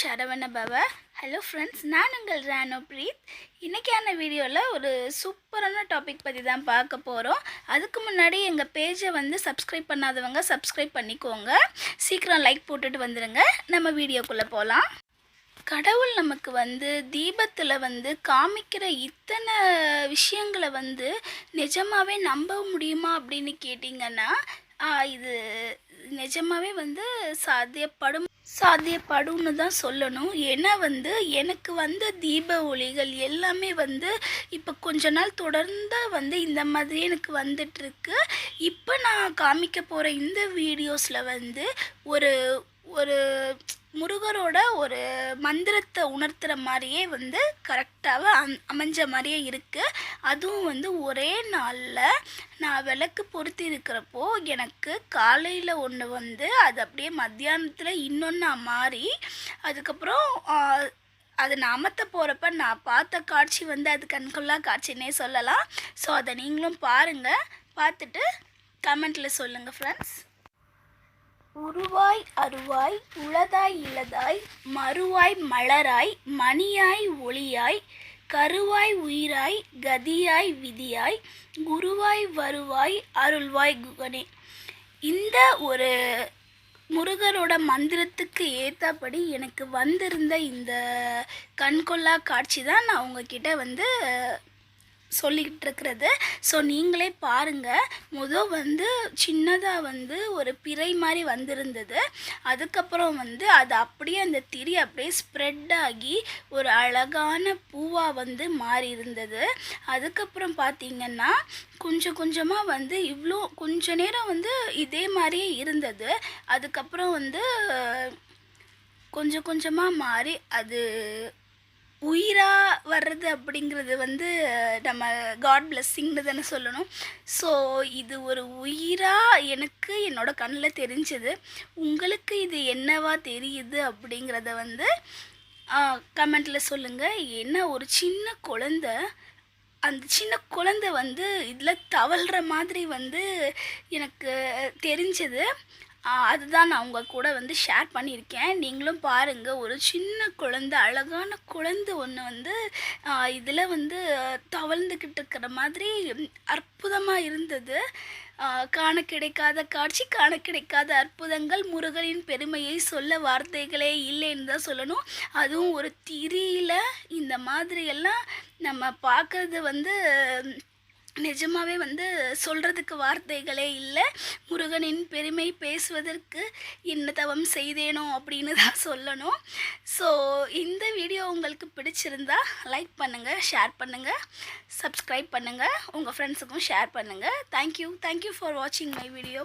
சரவண பவ. Hello friends, நான் உங்கள் ராணோ பிரீத். இன்றைக்கான வீடியோவில் ஒரு சூப்பரான டாபிக் பற்றி தான் பார்க்க போகிறோம். அதுக்கு முன்னாடி எங்கள் பேஜை சப்ஸ்கிரைப் பண்ணாதவங்க சப்ஸ்கிரைப் பண்ணிக்கோங்க. சீக்கிரம் லைக் போட்டுட்டு வந்துடுங்க. நம்ம வீடியோக்குள்ளே போகலாம். கடவுள் நமக்கு தீபத்தில் காமிக்கிற இத்தனை விஷயங்களை நிஜமாகவே நம்ப முடியுமா அப்படின்னு கேட்டிங்கன்னா, இது நிஜமாகவே சாத்தியப்படும்னு தான் சொல்லணும். ஏன்னா எனக்கு தீப ஒளிகள் எல்லாமே இப்போ கொஞ்ச நாள் தொடர்ந்து இந்த மாதிரி எனக்கு வந்துட்டுருக்கு. இப்போ நான் காமிக்க போகிற இந்த வீடியோஸில் ஒரு ஒரு முருகரோட ஒரு மந்திரத்தை உணர்த்துகிற மாதிரியே கரெக்டாக அமைஞ்ச மாதிரியே இருக்குது. அதுவும் ஒரே நாளில் நான் விளக்கு பொருத்தி இருக்கிறப்போ எனக்கு காலையில் ஒன்று அது அப்படியே மத்தியானத்தில் இன்னொன்று மாறி, அதுக்கப்புறம் அது நான் அமர்த்த போகிறப்ப நான் பார்த்த காட்சி அது கண்கொள்ளா காட்சின்னே சொல்லலாம். ஸோ அதை நீங்களும் பாருங்கள். பார்த்துட்டு கமெண்ட்டில் சொல்லுங்கள் ஃப்ரெண்ட்ஸ். உருவாய் அருவாய் உளதாய் இளதாய் மறுவாய் மலராய் மணியாய் ஒளியாய் கருவாய் உயிராய் கதியாய் விதியாய் குருவாய் வருவாய் அருள்வாய் குகனே. இந்த ஒரு முருகரோட மந்திரத்துக்கு ஏற்றபடி எனக்கு வந்திருந்த இந்த கண்கொள்ளா காட்சி தான் நான் உங்ககிட்ட சொல்லிக்கிட்டு இருக்கிறது. ஸோ நீங்களே பாருங்கள். சின்னதாக ஒரு பிறை மாதிரி வந்திருந்தது. அதுக்கப்புறம் அது அப்படியே அந்த திரி அப்படியே ஸ்ப்ரெட் ஆகி ஒரு அழகான பூவாக மாறி இருந்தது. அதுக்கப்புறம் பார்த்திங்கன்னா கொஞ்சம் கொஞ்சமாக இவ்வளோ கொஞ்ச நேரம் இதே மாதிரியே இருந்தது. அதுக்கப்புறம் கொஞ்சம் கொஞ்சமாக மாறி அது உயிராக வர்றது அப்படிங்கிறது நம்ம காட் பிளெஸ்ஸிங்னு தானே சொல்லணும். ஸோ இது ஒரு உயிராக எனக்கு என்னோடய கண்ணில் தெரிஞ்சது. உங்களுக்கு இது என்னவா தெரியுது அப்படிங்கிறத கமெண்ட்டில் சொல்லுங்கள். என்ன ஒரு சின்ன குழந்த, அந்த சின்ன குழந்தை இதில் தவழ்கிற மாதிரி எனக்கு தெரிஞ்சது. அதுதான் நான் உங்கள் கூட ஷேர் பண்ணியிருக்கேன். நீங்களும் பாருங்கள். ஒரு சின்ன குழந்தை, அழகான குழந்தை ஒன்று இதில் தவழ்ந்துக்கிட்டு இருக்கிற மாதிரி அற்புதமாக இருந்தது. காண கிடைக்காத காட்சி, காண கிடைக்காத அற்புதங்கள், முருகனின் பெருமையை சொல்ல வார்த்தைகளே இல்லைன்னு தான் சொல்லணும். அதுவும் ஒரு திரியில் இந்த மாதிரியெல்லாம் நம்ம பார்க்குறது நிஜமாகவே சொல்கிறதுக்கு வார்த்தைகளே இல்லை. முருகனின் பெருமை பேசுவதற்கு என்ன தவம் செய்தேனோ அப்படின்னு தான் சொல்லணும். ஸோ இந்த வீடியோ உங்களுக்கு பிடிச்சிருந்தா லைக் பண்ணுங்கள், ஷேர் பண்ணுங்கள், சப்ஸ்கிரைப் பண்ணுங்கள், உங்கள் ஃப்ரெண்ட்ஸுக்கும் ஷேர் பண்ணுங்கள். தேங்க்யூ ஃபார் வாட்சிங் மை வீடியோ.